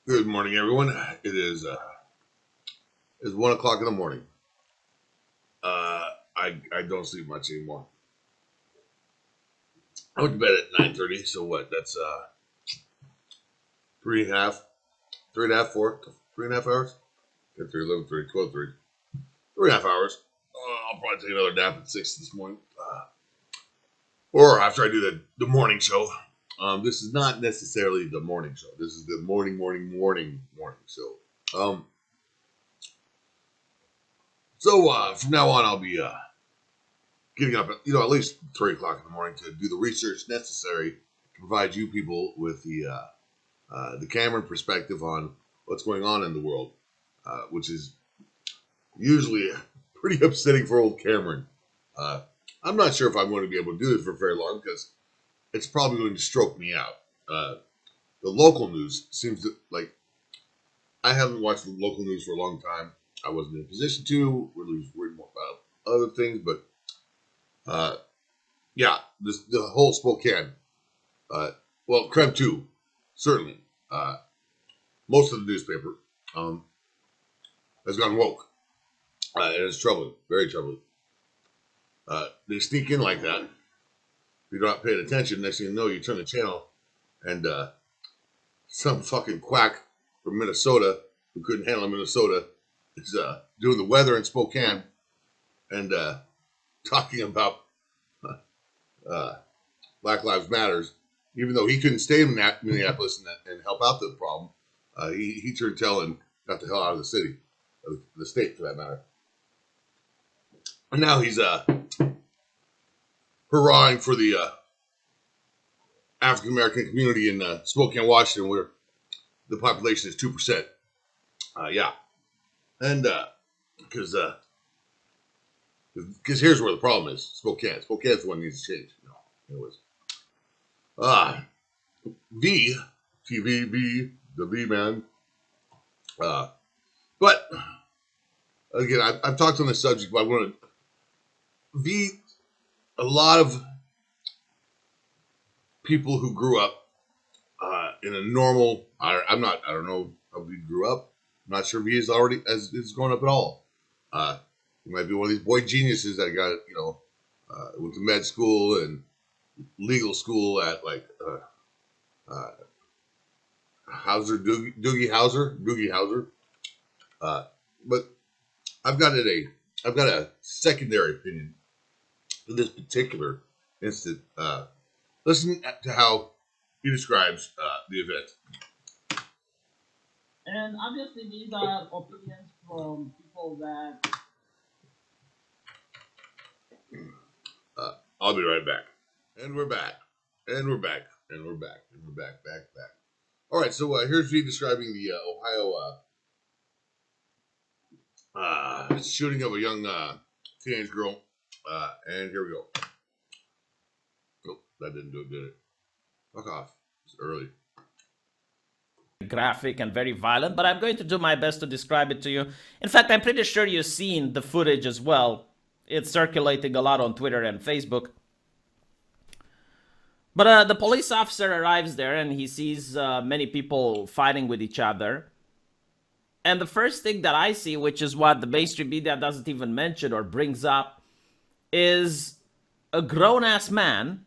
Good morning, everyone. It's 1 o'clock in the morning. I don't sleep much anymore. I went to bed at 9:30. So what? That's three and a half, 3.5, 4, 3.5 hours. 10, 3, 11, 3, 12, 3, 3.5 hours. I'll probably take another nap at 6 this morning, or after I do the morning show. This is not necessarily the morning show. This is the morning show. Um, so from now on, I'll be getting up at least 3 o'clock in the morning to do the research necessary to provide you people with the Cameron perspective on what's going on in the world, which is usually pretty upsetting for old Cameron. Uh, I'm not sure if I'm going to be able to do this for very long because it's probably going to stroke me out. Uh, the local news seems to like I haven't watched the local news for a long time. I wasn't in a position to really read more about other things, but uh, yeah, the whole Spokane. Uh, well, Creme 2, certainly. Uh, most of the newspaper um, has gone woke, and it's troubling, very troubling. They sneak in like that. If you're not paying attention, next thing you know, you turn the channel, and some fucking quack from Minnesota who couldn't handle Minnesota is doing the weather in Spokane and talking about uh, Black Lives Matters, even though he couldn't stay in Minneapolis and help out the problem. He turned tail and got the hell out of the city, or the state for that matter. And now he's hurrahing for the African American community in Spokane, Washington, where the population is 2%. Yeah, and because here's where the problem is: Spokane. Spokane's the one that needs to change. Anyways, uh, V TVB the V man. Uh, but again, I've talked on this subject, but I want to V. A lot of people who grew up in a normal. I'm not. I don't know how V grew up. I'm not sure V is already as is growing up at all. He might be one of these boy geniuses that got went to med school and legal school at like uh, Doogie Howser. Uh, but I've got I've got a secondary opinion in this particular instant. Listen to how he describes the event. And obviously, these are opinions from people that. I'll be right back. And we're back. And we're back. And we're back. And we're back. All right, so here's me describing the Ohio shooting of a young teenage girl. And here we go. Nope, that didn't do it, did it? Fuck off. It's early. Graphic and very violent, but I'm going to do my best to describe it to you. In fact, I'm pretty sure you've seen the footage as well. It's circulating a lot on Twitter and Facebook. But the police officer arrives there and he sees many people fighting with each other. And the first thing that I see, which is what the mainstream media doesn't even mention or brings up, is a grown ass man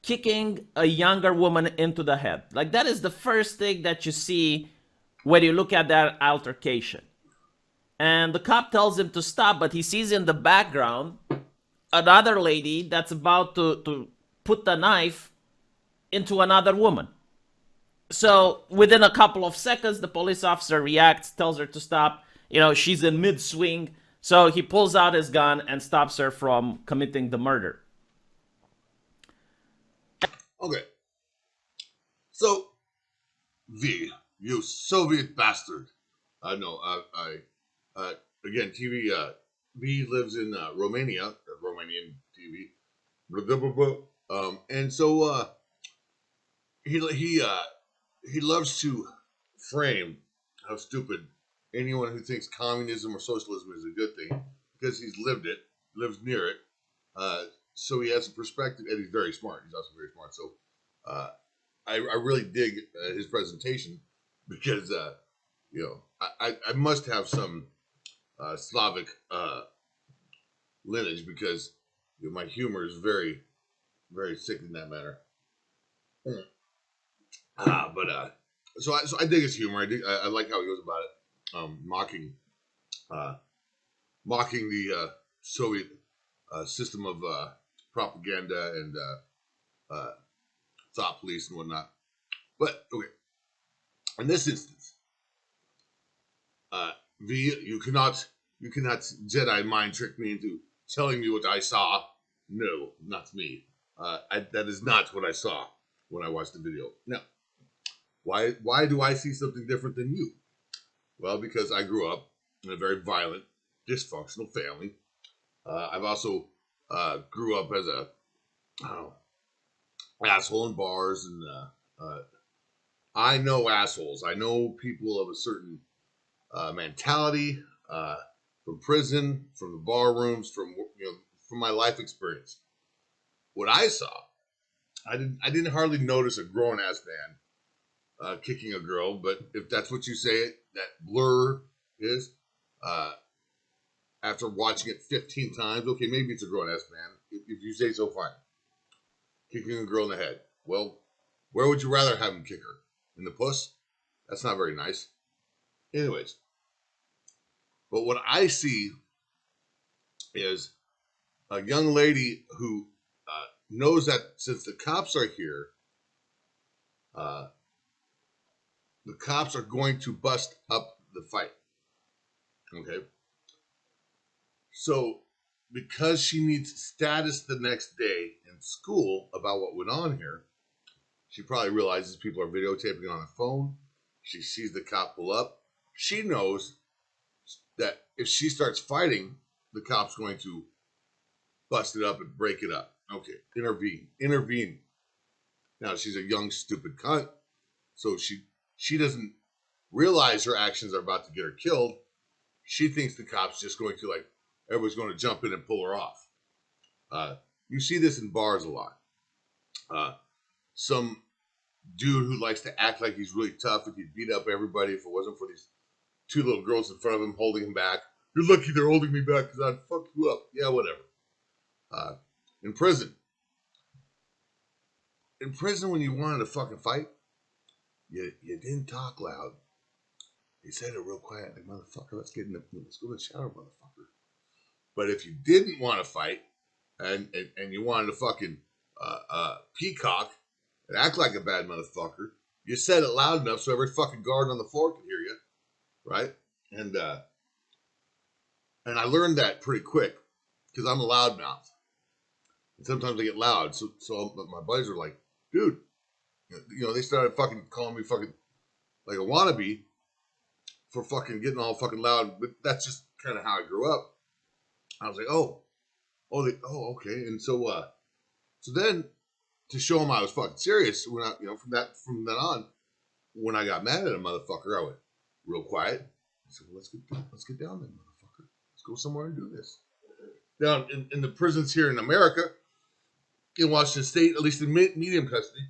kicking a younger woman into the head. Like, that is the first thing that you see when you look at that altercation. And the cop tells him to stop, but he sees in the background another lady that's about to put the knife into another woman. So within a couple of seconds, the police officer reacts, tells her to stop. She's in mid swing. So he pulls out his gun and stops her from committing the murder. Okay, so V, you Soviet bastard. I know. Again, TV. V lives in Romania, Romanian TV. Blah, blah, blah, blah. And so he he uh, he loves to frame how stupid anyone who thinks communism or socialism is a good thing because he's lived it, lives near it. Uh, so he has a perspective, and he's very smart. He's also very smart. So uh, I really dig his presentation because I must have some Slavic lineage because my humor is very very sick in that manner. Mm. But so I dig his humor. I like how he goes about it, uh, mocking the Soviet system of propaganda and thought police and whatnot. But okay, in this instance, V, you cannot Jedi mind trick me into telling me what I saw. No, not me. That is not what I saw when I watched the video. Now, why do I see something different than you? Well, because I grew up in a very violent, dysfunctional family. I've also grew up as a I don't know, asshole in bars, and I know assholes. I know people of a certain mentality from prison, from the bar rooms, from my life experience. What I saw, I didn't hardly notice a grown ass man kicking a girl, but if that's what you say, that blur is. Uh, After watching it 15 times, okay, maybe it's a grown ass man. If you say so, fine. Kicking a girl in the head. Well, where would you rather have him kick her? In the puss? That's not very nice. Anyways, but what I see is a young lady who knows that since the cops are here, uh, the cops are going to bust up the fight. Okay. So, because she needs status the next day in school about what went on here, she probably realizes people are videotaping on her phone. She sees the cop pull up. She knows that if she starts fighting, the cop's going to bust it up and break it up. Okay, intervene. Now she's a young, stupid cunt, so she doesn't realize her actions are about to get her killed. She thinks the cop's just going to everyone's going to jump in and pull her off. You see this in bars a lot. Some dude who likes to act like he's really tough and he'd beat up everybody if it wasn't for these two little girls in front of him holding him back. You're lucky they're holding me back because I'd fuck you up. Yeah, whatever. Uh, in prison, when you wanted to fucking fight, you didn't talk loud. You said it real quiet, like motherfucker. Let's go to the shower, motherfucker. But if you didn't want to fight and you wanted to fucking peacock and act like a bad motherfucker, you said it loud enough so every fucking guard on the floor could hear you, right? And I learned that pretty quick because I'm a loudmouth. And sometimes I get loud, so my buddies are like, dude, they started fucking calling me fucking like a wannabe for fucking getting all fucking loud. But that's just kind of how I grew up. I was like, okay. And so then to show them I was fucking serious, when from then on, when I got mad at a motherfucker, I went real quiet. I said, well, let's get down there, motherfucker. Let's go somewhere and do this. Down in the prisons here in America, in Washington State, at least in medium custody,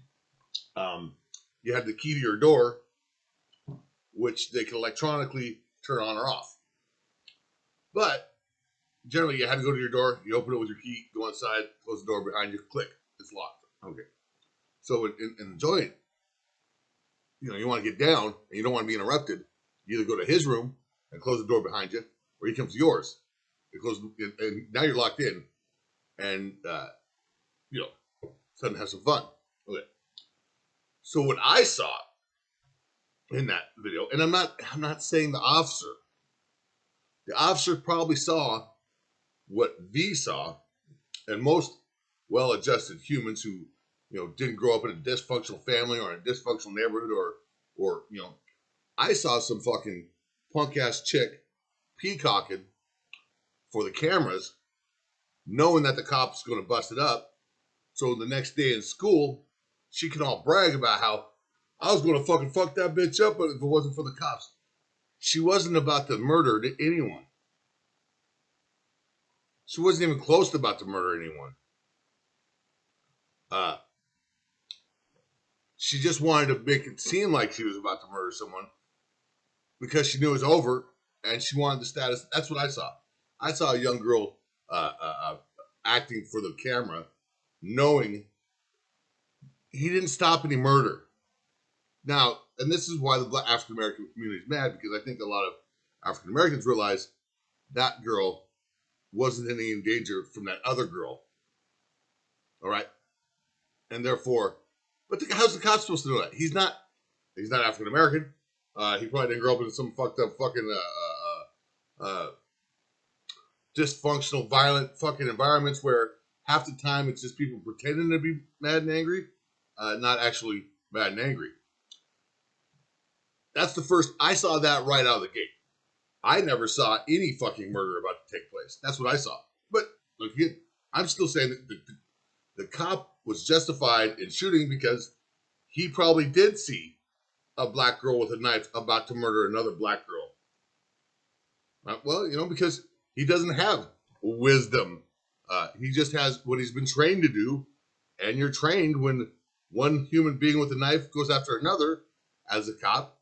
you had the key to your door, which they could electronically turn on or off. But generally, you had to go to your door, you open it with your key, go inside, close the door behind you, click, it's locked. Okay. So in the joint, you want to get down and you don't want to be interrupted. You either go to his room and close the door behind you, or he comes to yours. And now you're locked in, and suddenly have some fun. Okay. So what I saw in that video, and I'm not saying the officer probably saw what V saw, and most well-adjusted humans who didn't grow up in a dysfunctional family or in a dysfunctional neighborhood or I saw some fucking punk ass chick peacocking for the cameras, knowing that the cop's going to bust it up. So the next day in school, she can all brag about how I was going to fucking fuck that bitch up, but if it wasn't for the cops. She wasn't about to murder anyone. She wasn't even close to about to murder anyone. Uh, she just wanted to make it seem like she was about to murder someone because she knew it was over, and she wanted the status. That's what I saw. I saw a young girl acting for the camera, knowing he didn't stop any murder. Now, and this is why the African American community is mad, because I think a lot of African Americans realize that girl wasn't any in danger from that other girl. All right, and therefore, but how's the cop supposed to know that? He's not African American. He probably didn't grow up in some fucked up fucking dysfunctional, violent fucking environments where half the time it's just people pretending to be mad and angry, not actually mad and angry. That's the first. I saw that right out of the gate. I never saw any fucking murder about to take place. That's what I saw. But look, I'm still saying that the cop was justified in shooting because he probably did see a black girl with a knife about to murder another black girl. Well, because he doesn't have wisdom. He just has what he's been trained to do. And you're trained when one human being with a knife goes after another as a cop.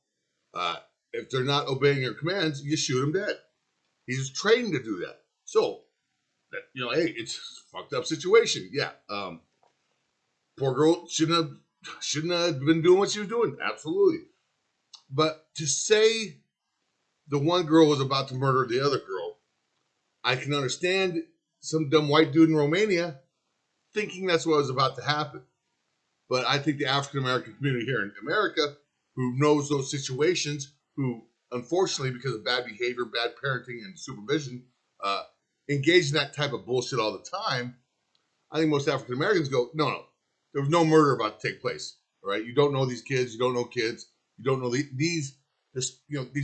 If they're not obeying your commands, you shoot them dead. He's trained to do that. So, hey, it's a fucked up situation. Yeah. Poor girl shouldn't have been doing what she was doing. Absolutely. But to say the one girl was about to murder the other girl, I can understand some dumb white dude in Romania thinking that's what was about to happen. But I think the African American community here in America, who knows those situations, who unfortunately, because of bad behavior, bad parenting, and supervision, engage in that type of bullshit all the time. I think most African Americans go, no, there was no murder about to take place. All right, you don't know these kids, you don't know kids, you don't know these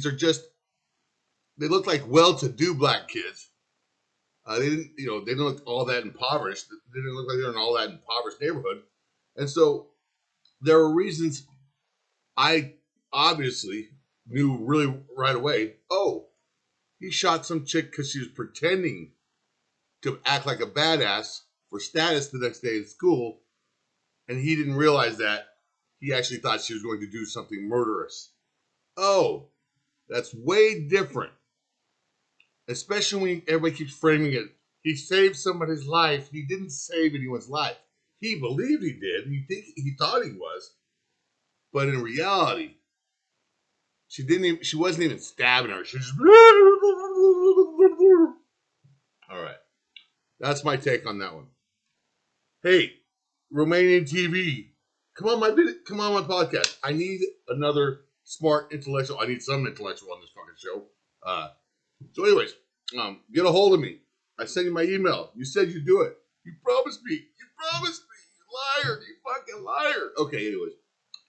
are just, they look like well-to-do black kids. They didn't look all that impoverished. They didn't look like they were in all that impoverished neighborhood. And so there were reasons I obviously knew really right away, he shot some chick because she was pretending to act like a badass for status the next day in school, and he didn't realize that. He actually thought she was going to do something murderous. Oh, that's way different. Especially when everybody keeps framing it. He saved somebody's life. He didn't save anyone's life. He believed he did. He thought he was. But in reality, she wasn't even stabbing her. She was just all right. That's my take on that one. Hey, Romanian TV, come on my podcast. I need another smart intellectual. I need some intellectual on this fucking show. So anyways, get a hold of me. I sent you my email. You said you'd do it. You promised me. You liar. You fucking liar. Okay, anyways,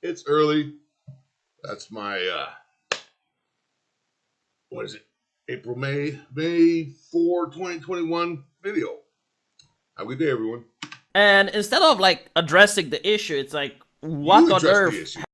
it's early. That's my what is it? May 4, 2021 video. Have a good day, everyone. And instead of addressing the issue, it's like, what on earth